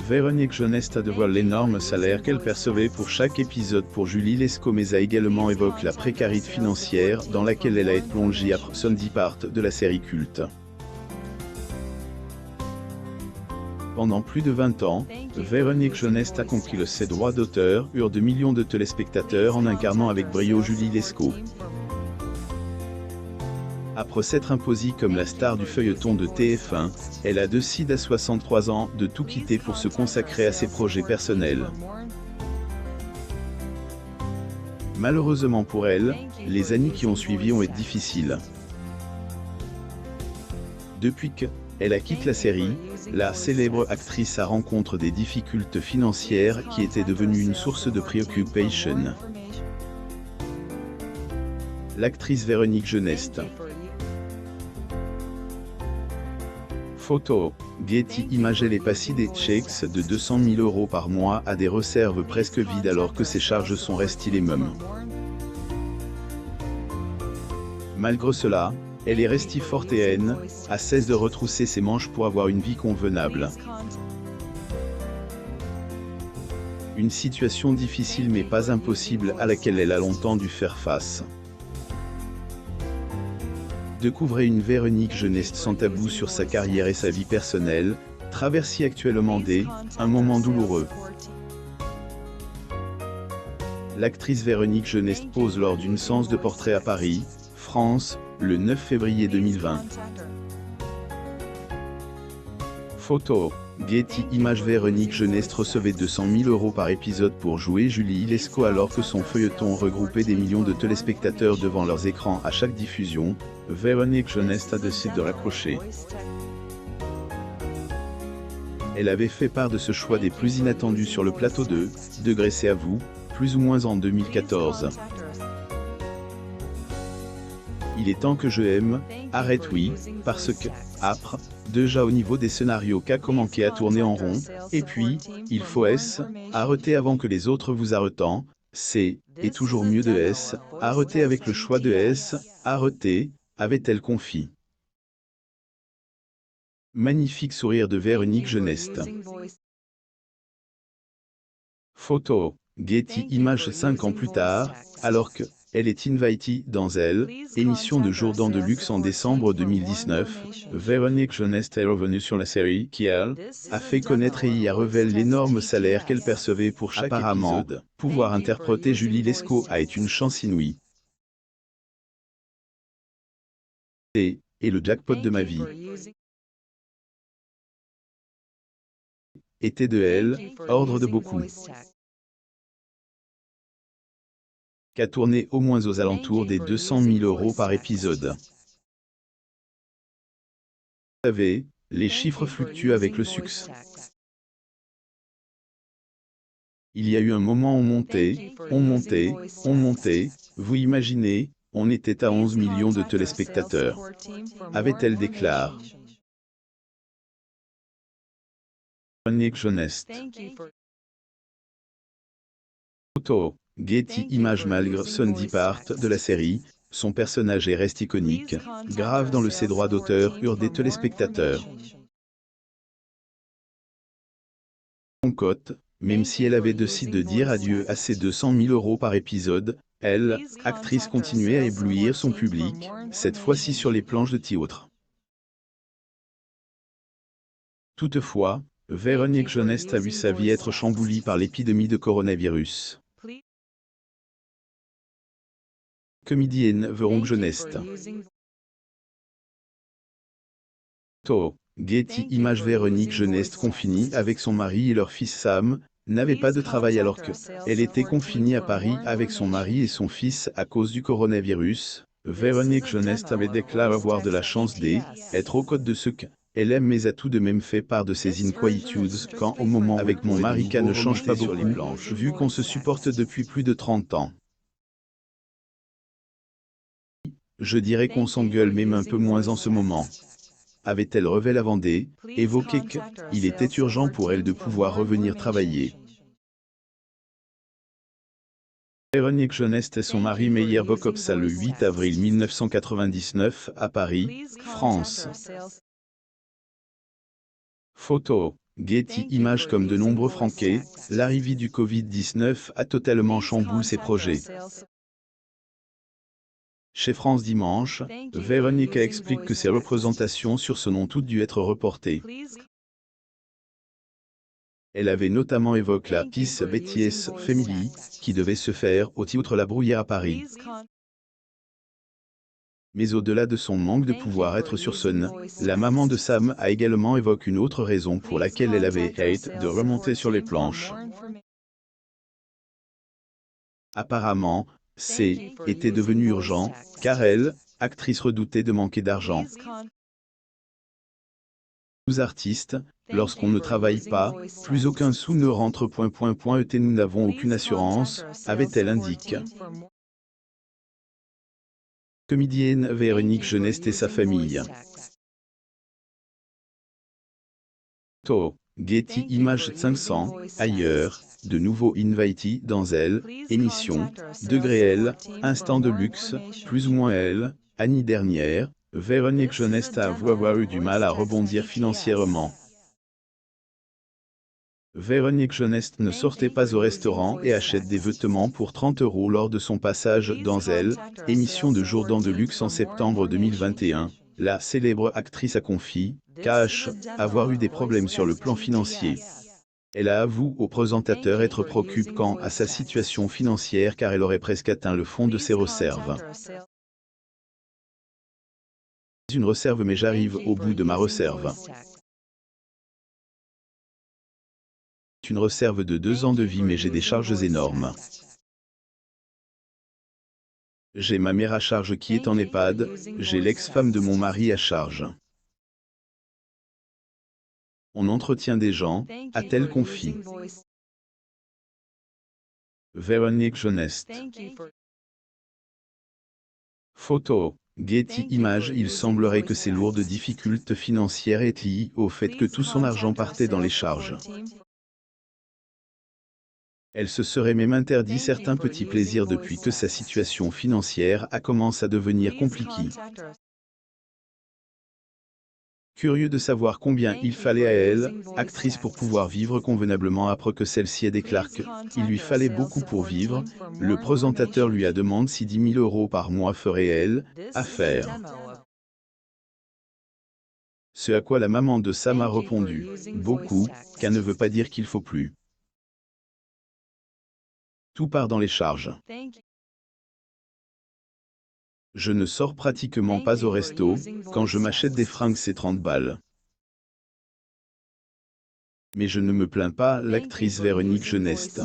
Véronique Jeunesse dévoile l'énorme salaire qu'elle percevait pour chaque épisode pour Julie Lescaut, mais a également évoqué la précarité financière dans laquelle elle a été plongée après son départ de la série culte. Pendant plus de 20 ans, Véronique Jeunesse a conquis ses droits d'auteur de millions de téléspectateurs en incarnant avec brio Julie Lescaut. Après s'être imposée comme la star du feuilleton de TF1, elle a décidé à 63 ans de tout quitter pour se consacrer à ses projets personnels. Malheureusement pour elle, les années qui ont suivi ont été difficiles. Depuis qu'elle a quitté la série, la célèbre actrice a rencontré des difficultés financières qui étaient devenues une source de préoccupation. L'actrice Véronique Jeunesse. Photo, Getty Images. Elle est passée des chèques de 200 000 € par mois à des réserves presque vides alors que ses charges sont restées les mêmes. Malgré cela, elle est restée forte et elle a cessé de retrousser ses manches pour avoir une vie convenable. Une situation difficile mais pas impossible à laquelle elle a longtemps dû faire face. Découvrez une Véronique Jeunesse sans tabou sur sa carrière et sa vie personnelle, traversée actuellement un moment douloureux. L'actrice Véronique Jeunesse pose lors d'une séance de portrait à Paris, France, le 9 février 2020. Photo, Getty Images. Véronique Jeunesse recevait 200 000 € par épisode pour jouer Julie Lescaut alors que son feuilleton regroupait des millions de téléspectateurs devant leurs écrans à chaque diffusion. Véronique Jeunesse a décidé de raccrocher. Elle avait fait part de ce choix des plus inattendus sur le plateau de Degré c'est à vous, plus ou moins en 2014. Il est temps que je aime, arrête oui, parce que, après, déjà au niveau des scénarios qu'a commencé à tourner en rond, et puis, il faut arrêter avant que les autres vous arrêtent, c'est, et toujours mieux de arrêter avec le choix de arrêter, avait-elle confié. Magnifique sourire de Véronique Jeunesse. Photo, Getty Images. 5 ans plus tard, alors que elle est invitée dans émission de Jourdan de Luxe en décembre 2019, Véronique Jeunesse est revenue sur la série qui, elle, a fait connaître et y a révélé l'énorme salaire qu'elle percevait pour chaque épisode. Pouvoir interpréter Julie Lescaut a été une chance inouïe. Et le jackpot de ma vie. Était de elle, ordre de beaucoup. Qu'a tourné au moins aux alentours des 200 000 € par épisode. Vous savez, les chiffres fluctuent avec le succès. Il y a eu un moment où on montait, vous imaginez, on était à 11 millions de téléspectateurs. Avait-elle déclaré. Véronique Jeunesse. Photo, Getty Images. Malgré son départ de la série, son personnage reste iconique, grave dans ses droits d'auteur des téléspectateurs. Son cote, même si elle avait décidé de dire adieu à ses 200 000 € par épisode, elle, actrice, continuait à éblouir son public, cette fois-ci sur les planches de théâtre. Toutefois, Véronique Jeunesse a vu sa vie être chamboulée par l'épidémie de coronavirus. Comédienne Véronique Jeunesse. Photo, Getty Images. Véronique Jeunesse, confinée avec son mari et leur fils Sam, n'avait pas de travail alors qu'elle était confinée à Paris avec son mari et son fils à cause du coronavirus. Véronique Jeunesse avait déclaré avoir de la chance d'être aux côtés de ce qu'elle aime, mais a tout de même fait part de ses inquiétudes quand au moment avec mon mari qu'elle ne change pas beaucoup, vu qu'on se supporte depuis plus de 30 ans. Je dirais qu'on s'engueule même un peu moins en ce moment. Avait-elle révélé avant évoqué qu'il était urgent pour elle de pouvoir revenir travailler. Véronique Jeunesse et son mari Meyer Bokopsa le 8 avril 1999 à Paris, France. Photo, Getty Images. Comme de nombreux Français, l'arrivée du Covid-19 a totalement chamboulé ses projets. Chez France Dimanche, Véronica explique que ses représentations sur ce ont toutes dû être reportées. Elle avait notamment évoqué la pièce Betty's Family, qui devait se faire au Théâtre La Bruyère à Paris. Mais au-delà de son manque de pouvoir être sur scène, la maman de Sam a également évoqué une autre raison pour laquelle elle avait hâte de remonter sur les planches. Apparemment, c'est était devenu urgent, car elle, actrice, redoutait de manquer d'argent. Nous artistes, lorsqu'on ne travaille pas, plus aucun sou ne rentre. Et nous n'avons aucune assurance, avait-elle indiqué. Comédienne Véronique Geneste et sa famille. Getty Images 500, ailleurs, de nouveau invité dans elle, émission, degré L, instant de luxe, plus ou moins L, année dernière, Véronique Geneste a avoir eu du mal à rebondir financièrement. Véronique Geneste ne sortait pas au restaurant et achète des vêtements pour 30 € lors de son passage dans Elle, émission de Jourdan de Luxe en septembre 2021. La célèbre actrice a confié, cache, avoir eu des problèmes sur le plan financier. Elle a avoué au présentateur être préoccupée quant à sa situation financière car elle aurait presque atteint le fond de ses réserves. Une réserve mais j'arrive au bout de ma réserve. Une réserve de 2 ans de vie mais j'ai des charges énormes. J'ai ma mère à charge qui est en EHPAD, j'ai l'ex-femme de mon mari à charge. On entretient des gens, a-t-elle confié. Véronique Geneste. Photo. Getty Images. Il semblerait que ces lourdes difficultés financières aient liées au fait que tout son argent partait dans les charges. Elle se serait même interdit certains petits plaisirs depuis que sa situation financière a commencé à devenir compliquée. Curieux de savoir combien il fallait à elle, actrice, pour pouvoir vivre convenablement après que celle-ci ait déclaré qu'il lui fallait beaucoup pour vivre, le présentateur lui a demandé si 10 000 € par mois ferait elle, affaire. Ce à quoi la maman de Sam a répondu, beaucoup, qu'elle ne veut pas dire qu'il faut plus. Tout part dans les charges. Je ne sors pratiquement pas au resto, quand je m'achète des fringues c'est 30 balles. Mais je ne me plains pas, l'actrice Véronique Geneste.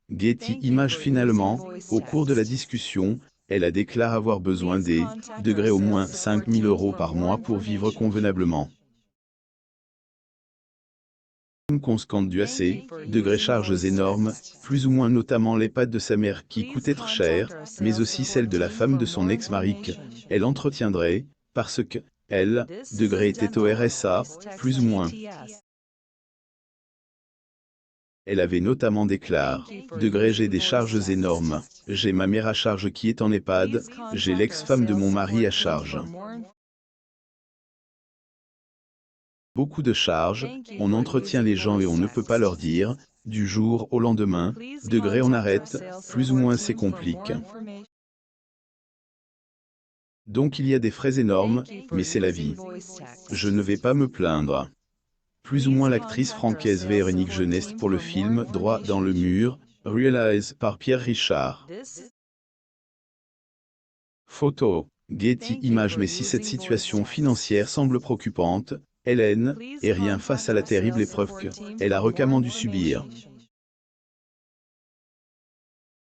Getty Images. Finalement, au cours de la discussion, elle a déclaré avoir besoin des degrés au moins 5 000 € par mois pour vivre convenablement. Conséquente du AC, degrés charges énormes, plus ou moins, notamment l'EHPAD de sa mère qui coûtait très cher, mais aussi celle de la femme de son ex-mari qu'elle entretiendrait, parce que, elle, degré était au RSA, plus ou moins. Elle avait notamment déclaré, degré j'ai des charges énormes, j'ai ma mère à charge qui est en EHPAD, j'ai l'ex-femme de mon mari à charge. Beaucoup de charges, on entretient les gens et on ne peut pas leur dire, du jour au lendemain, degré on arrête, plus ou moins c'est compliqué. Donc il y a des frais énormes, mais c'est la vie. Je ne vais pas me plaindre. Plus ou moins l'actrice française Véronique Geneste pour le film Droit dans le mur, réalisé par Pierre Richard. Photo. Getty Images. Mais si cette situation financière semble préoccupante, Hélène est rien face à la terrible épreuve qu'elle a récemment dû subir.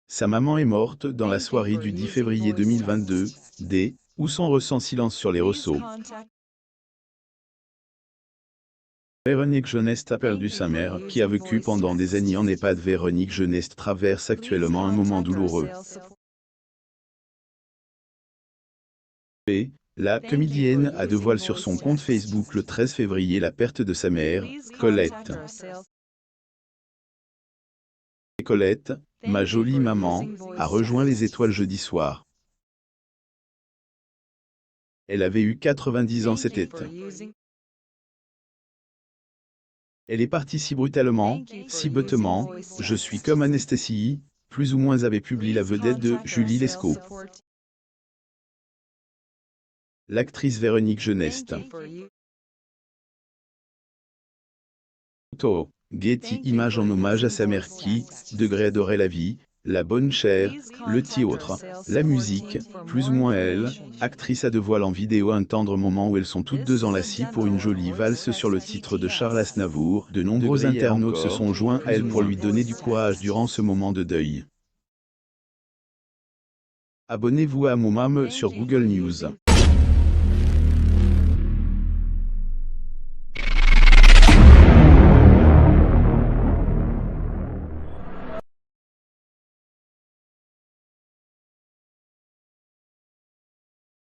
Sa maman est morte dans la soirée du 10 février 2022, où son ressent silence sur les ressauts. Véronique Geneste a perdu sa mère, qui a vécu pendant des années en EHPAD. Véronique Geneste traverse actuellement un moment douloureux. La comédienne a dévoilé sur son compte Facebook le 13 février la perte de sa mère, Colette. Colette, ma jolie maman, a rejoint les étoiles jeudi soir. Elle avait eu 90 ans cet été. Elle est partie si brutalement, si bêtement, je suis comme anesthésié, plus ou moins avait publié la vedette de Julie Lescaut. L'actrice Véronique Geneste. Photo, Getty Images en hommage à sa mère qui, degré adorait la vie, la bonne chair, le autre. La musique, plus ou moins elle, actrice à deux voiles en vidéo un tendre moment où elles sont toutes deux enlacies pour une jolie valse sur le titre de Charles Aznavour. De nombreux internautes se sont joints à elle pour lui donner du courage durant ce moment de deuil. Abonnez-vous à Moumam sur Google News.